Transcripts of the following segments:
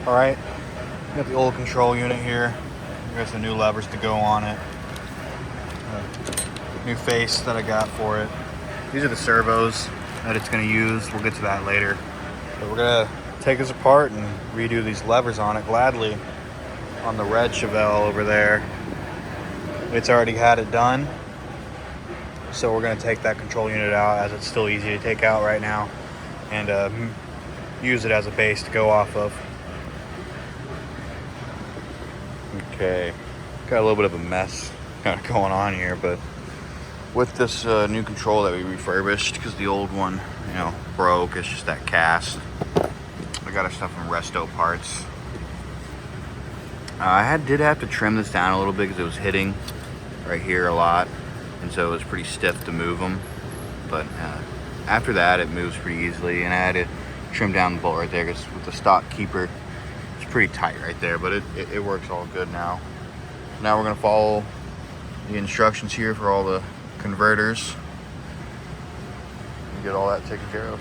All right, got the old control unit here. There's the new levers to go on it. New face that I got for it. These are the servos that it's gonna use. We'll get to that later. But we're gonna take this apart and redo these levers on it gladly. On the red Chevelle over there, it's already had it done. So we're gonna take that control unit out, as it's still easy to take out right now, and use it as a base to go off of. Okay, got a little bit of a mess kind of going on here, but with this new control that we refurbished, because the old one, you know, broke, it's just that cast. I got our stuff from Resto parts. I did have to trim this down a little bit because it was hitting right here a lot, and so it was pretty stiff to move them. But after that, it moves pretty easily, and I had to trim down the bolt right there because with the stock keeper, it's pretty tight right there, but it works all good now. Now we're gonna follow the instructions here for all the converters and get all that taken care of.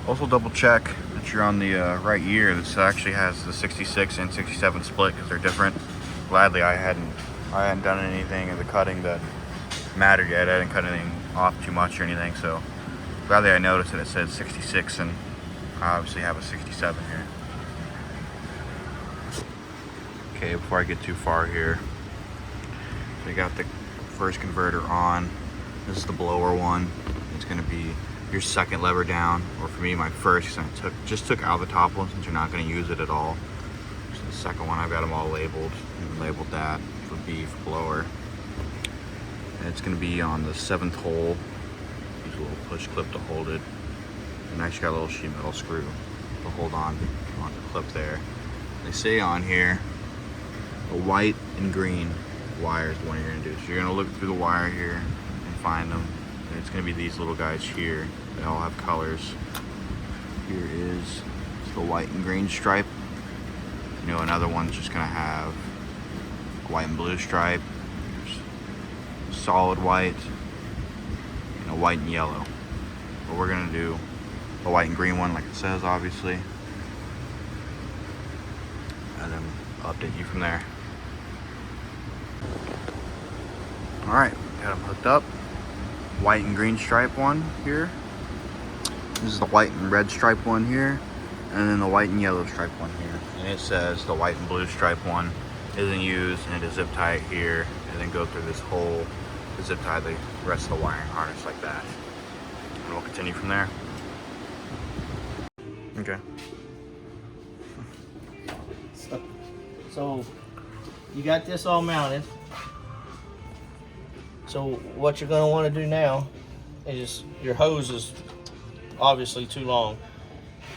Also double check that you're on the right year. This actually has the 66 and 67 split because they're different. Gladly I hadn't done anything in the cutting that mattered yet. I didn't cut anything off too much or anything, so gladly I noticed that it said 66, and I obviously have a 67 here. Okay, before I get too far here, we got the first converter on. This is the blower one. It's gonna be your second lever down, or for me, my first, because I just took out the top one since you're not gonna use it at all. So the second one, I've got them all labeled, and labeled that for B for blower. And it's gonna be on the 7th hole. Use a little push clip to hold it. And I actually got a little sheet metal screw to hold on the clip there. They say on here, a white and green wire is the one you're gonna do. So you're gonna look through the wire here and find them. And it's gonna be these little guys here. They all have colors. Here is the white and green stripe. You know, another one's just gonna have a white and blue stripe. There's solid white and a white and yellow. But we're gonna do a white and green one, like it says, obviously, and then update you from there. All right, got them hooked up. White and green stripe one here. This is the white and red stripe one here, and then the white and yellow stripe one here. And it says the white and blue stripe one isn't used, and it zip tie it here, and then go through this hole to zip tie the rest of the wiring harness like that. And we'll continue from there. Okay. So you got this all mounted. So what you're going to want to do now is, your hose is obviously too long.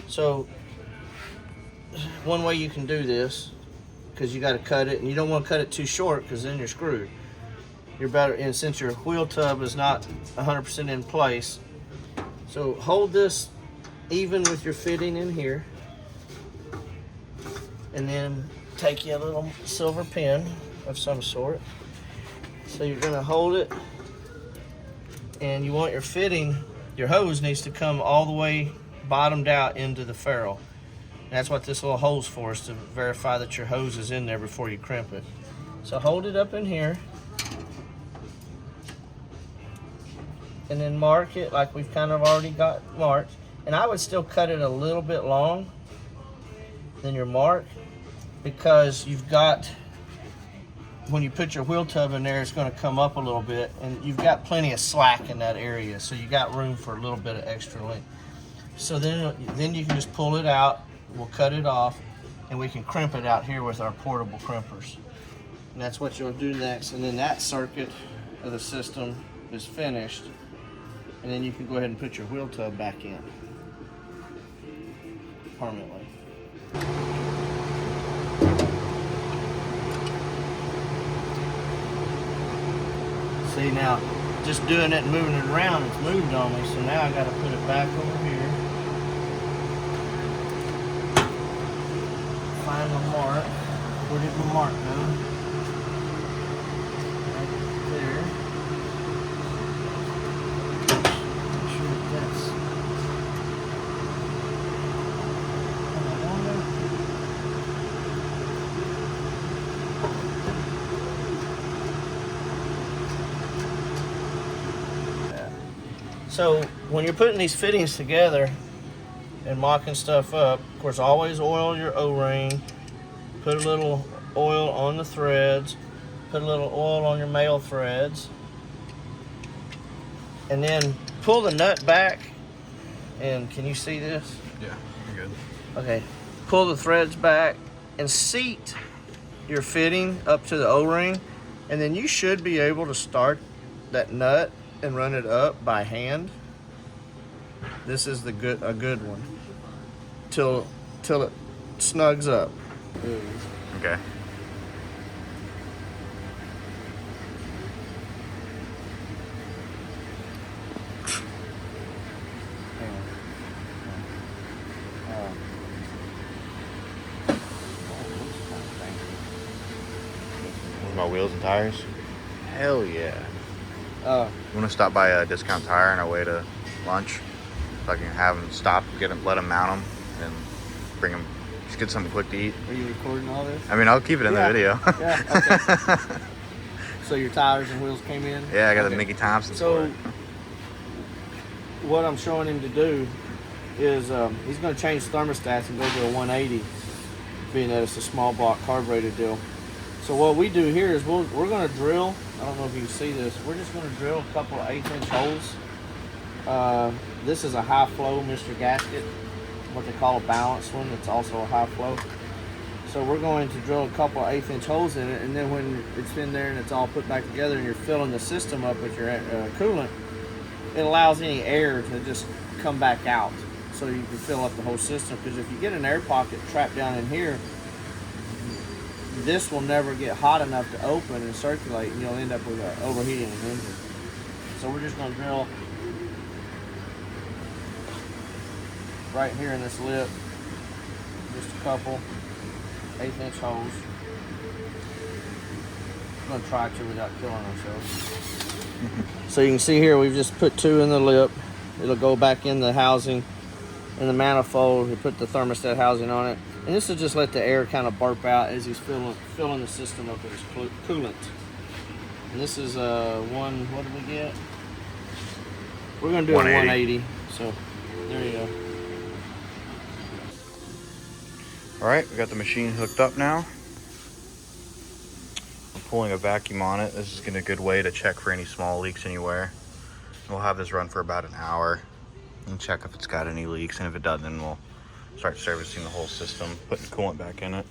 So one way you can do this, because you got to cut it, and you don't want to cut it too short because then you're screwed. You're better, and since your wheel tub is not 100% in place, so hold this even with your fitting in here, and then take you a little silver pin of some sort. So you're gonna hold it, and you want your fitting, your hose needs to come all the way bottomed out into the ferrule. And that's what this little hole's for, is to verify that your hose is in there before you crimp it. So hold it up in here, and then mark it like we've kind of already got marked. And I would still cut it a little bit long than your mark, because you've got, when you put your wheel tub in there, it's going to come up a little bit, and you've got plenty of slack in that area, so you got room for a little bit of extra length. So then you can just pull it out, we'll cut it off, and we can crimp it out here with our portable crimpers. And that's what you'll do next. And then that circuit of the system is finished, and then you can go ahead and put your wheel tub back in permanently. See, now just doing it and moving it around, it's moved on me, so now I got to put it back over here, find the mark. Where did the mark go? Right there. Make sure that that's So when you're putting these fittings together and mocking stuff up, of course, always oil your O-ring. Put a little oil on the threads. Put a little oil on your male threads. And then pull the nut back. And can you see this? Yeah, you're good. Okay. Pull the threads back and seat your fitting up to the O-ring. And then you should be able to start that nut and run it up by hand. This is a good one. Till it snugs up. Okay. My wheels and tires? Hell yeah. You want to stop by a Discount Tire on our way to lunch? So I can have them stop, let them mount them, and bring them, just get something quick to eat. Are you recording all this? I mean, I'll keep it in the video. Yeah, okay. So your tires and wheels came in? Yeah, I got the Mickey Thompson. So what I'm showing him to do is he's going to change thermostats and go to a 180, being that it's a small block carburetor deal. So what we do here is we're going to drill, I don't know if you can see this, we're just going to drill a couple of 1/8" holes. This is a high flow Mr. Gasket, what they call a balanced one. It's also a high flow. So we're going to drill a couple of 1/8" holes in it, and then when it's in there and it's all put back together and you're filling the system up with your coolant, it allows any air to just come back out so you can fill up the whole system. Because if you get an air pocket trapped down in here, this will never get hot enough to open and circulate, and you'll end up with overheating an engine. So we're just going to drill right here in this lip, just a couple 1/8" holes. I'm going to try to without killing ourselves. So you can see here we've just put 2 in the lip. It'll go back in the housing, in the manifold. We put the thermostat housing on it. And this will just let the air kind of burp out as he's filling the system up with his coolant. And this is one, what did we get? We're going to do 180. A 180. So there you go. All right, we got the machine hooked up now. I'm pulling a vacuum on it. This is a good way to check for any small leaks anywhere. We'll have this run for about an hour and check if it's got any leaks. And if it doesn't, then we'll start servicing the whole system, putting coolant back in it.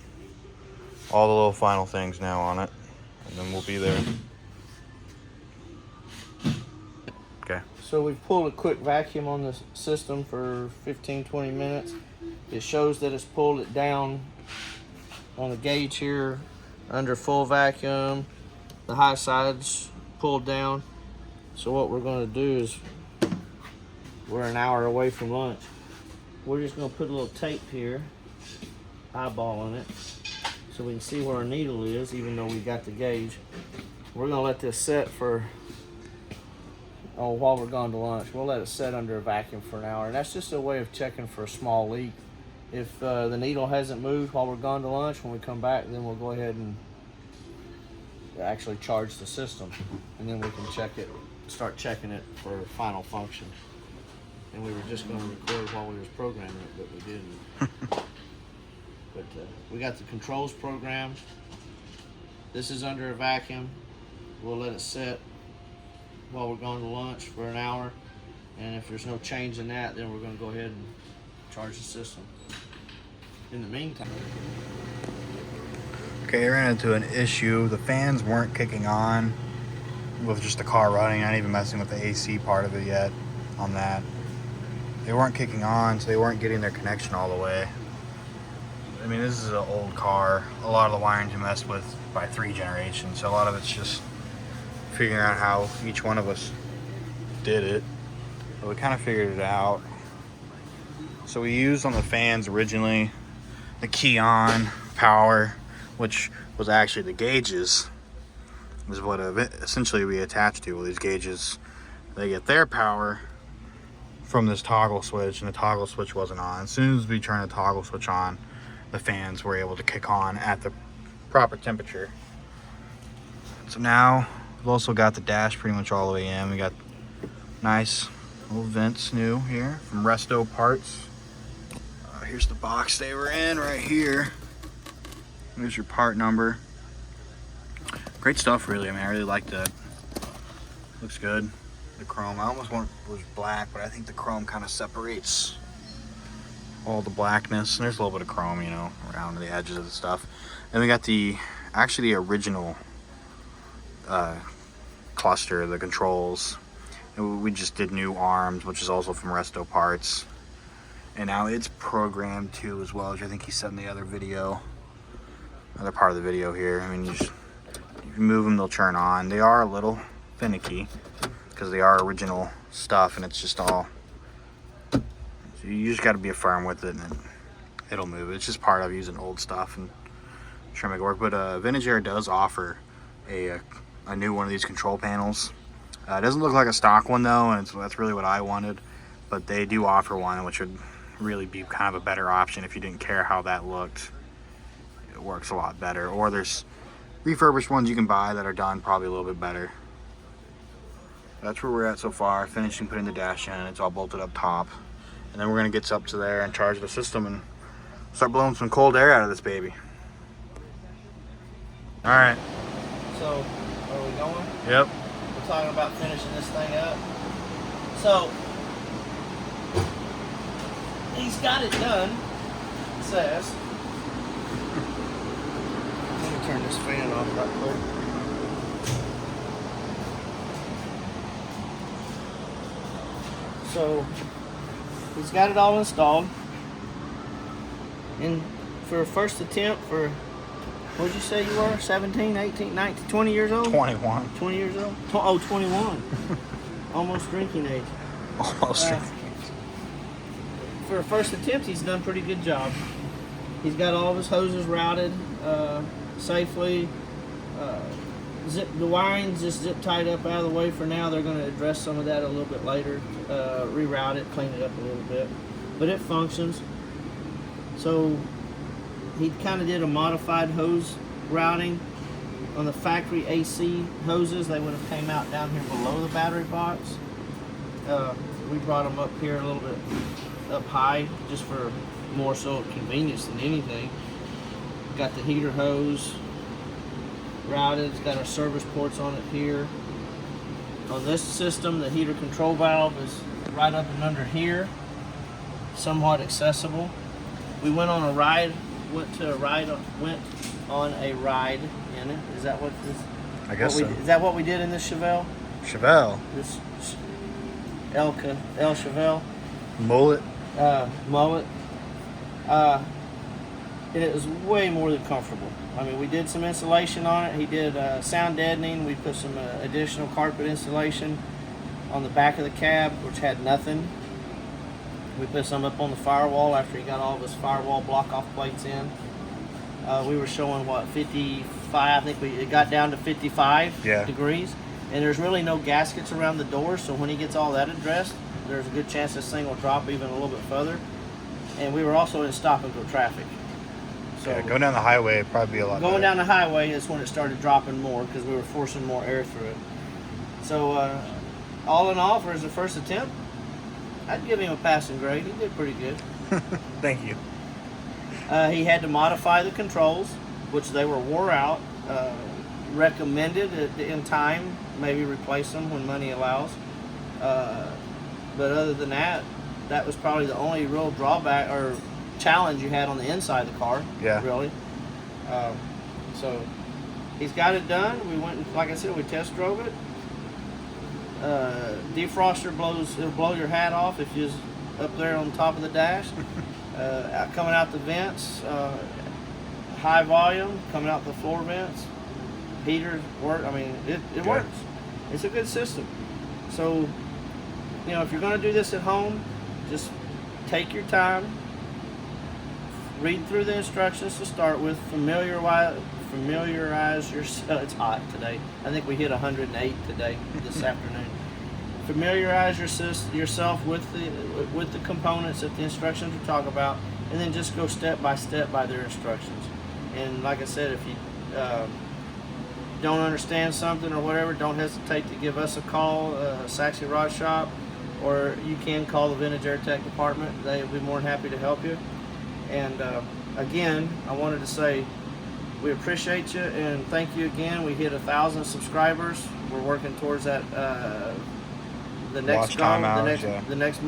All the little final things now on it, and then we'll be there. Okay. So we've pulled a quick vacuum on the system for 15-20 minutes. It shows that it's pulled it down on the gauge here under full vacuum. The high side's pulled down. So what we're going to do is, we're an hour away from lunch. We're just going to put a little tape here, eyeballing it, so we can see where our needle is, even though we got the gauge. We're going to let this set for, while we're gone to lunch. We'll let it set under a vacuum for an hour. And that's just a way of checking for a small leak. If the needle hasn't moved while we're gone to lunch, when we come back, then we'll go ahead and actually charge the system. And then we can check it, start checking it for final function. And we were just going to record while we was programming it, but we didn't. But we got the controls programmed. This is under a vacuum. We'll let it set while we're going to lunch for an hour. And if there's no change in that, then we're going to go ahead and charge the system. In the meantime. Okay, I ran into an issue. The fans weren't kicking on with just the car running. I ain't even messing with the AC part of it yet on that. They weren't kicking on, so they weren't getting their connection all the way. I mean, this is an old car. A lot of the wiring's been messed with by 3 generations, so a lot of it's just figuring out how each one of us did it. But we kind of figured it out. So we used on the fans originally the key on power, which was actually the gauges, is what essentially we attached to. Well, these gauges, they get their power from this toggle switch, and the toggle switch wasn't on. As soon as we turned the toggle switch on, the fans were able to kick on at the proper temperature. So now we've also got the dash pretty much all the way in. We got nice Little vents new here from Resto Parts. Here's the box they were in right here. Here's your part number. Great stuff, really. I mean, I really like that. Looks good. The chrome. I almost want it was black, but I think the chrome kind of separates all the blackness. And there's a little bit of chrome, you know, around the edges of the stuff. And we got the actually the original cluster, the controls. And we just did new arms, which is also from Resto Parts. And now it's programmed too as well, which I think he said in the other video. Other part of the video here. I mean, if you move them, they'll turn on. They are a little finicky because they are original stuff, and it's just all. So you just got to be firm with it, and it'll move. It's just part of using old stuff and trying to make it work. But Vintage Air does offer a new one of these control panels. It doesn't look like a stock one though, and that's really what I wanted. But they do offer one, which would really be kind of a better option if you didn't care how that looked. It works a lot better. Or there's refurbished ones you can buy that are done probably a little bit better. That's where we're at so far. Finishing putting the dash in. It's all bolted up top. And then we're going to get up to there and charge the system and start blowing some cold air out of this baby. Alright. So, are we going? Yep. We're talking about finishing this thing up. So, he's got it done, it says. Let me turn this fan off right quick. So, he's got it all installed. And for a first attempt, for, what did you say you were? 17, 18, 19, 20 years old? 21. 20 years old? Oh, 21. Almost drinking age. Almost drinking age. For a first attempt, he's done a pretty good job. He's got all of his hoses routed safely. The wiring's just zip tied up out of the way for now. They're going to address some of that a little bit later. Reroute it, clean it up a little bit. But it functions. So he kind of did a modified hose routing. On the factory AC hoses, they would have came out down here below the battery box. We brought them up here a little bit up high, just for more so convenience than anything. Got the heater hose routed. It's got our service ports on it here. On this system, the heater control valve is right up and under here, somewhat accessible. We went on a ride. Went on a ride in it. Is that what this? I guess so. Is that what we did in this Chevelle? Chevelle. This El Chevelle. Mullet. Mullet. And it was way more than comfortable. I mean, we did some insulation on it. He did sound deadening. We put some additional carpet insulation on the back of the cab, which had nothing. We put some up on the firewall after he got all of his firewall block-off plates in. We were showing, what, 55? I think it got down to 55 degrees. And there's really no gaskets around the door, so when he gets all that addressed, there's a good chance this thing will drop even a little bit further. And we were also in stop-and-go traffic. So yeah, going down the highway would probably be a lot better. Going down the highway is when it started dropping more because we were forcing more air through it. So all in all, for his first attempt, I'd give him a passing grade. He did pretty good. Thank you. He had to modify the controls, which they were wore out. Recommended in time, maybe replace them when money allows. But other than that, that was probably the only real drawback or challenge you had on the inside of the car. Yeah. Really. So he's got it done. We went and, like I said, we test drove it. Defroster it'll blow your hat off if you're up there on top of the dash. Coming out the vents, high volume, coming out the floor vents. Heaters work. I mean, it works. It's a good system. So, you know, if you're going to do this at home, just take your time. Read through the instructions to start with. Familiarize yourself. It's hot today. I think we hit 108 today, this afternoon. Familiarize yourself with the components that the instructions will talk about, and then just go step by step by their instructions. And like I said, if you don't understand something or whatever, don't hesitate to give us a call, Saxy Rod Shop. or you can call the Vintage Air Tech department. They'll be more than happy to help you. And again, I wanted to say we appreciate you and thank you again. We hit 1,000 subscribers. We're working towards that. The next goal, the next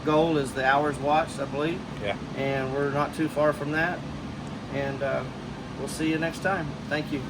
goal is the hours watched, I believe. Yeah. And we're not too far from that. And we'll see you next time. Thank you.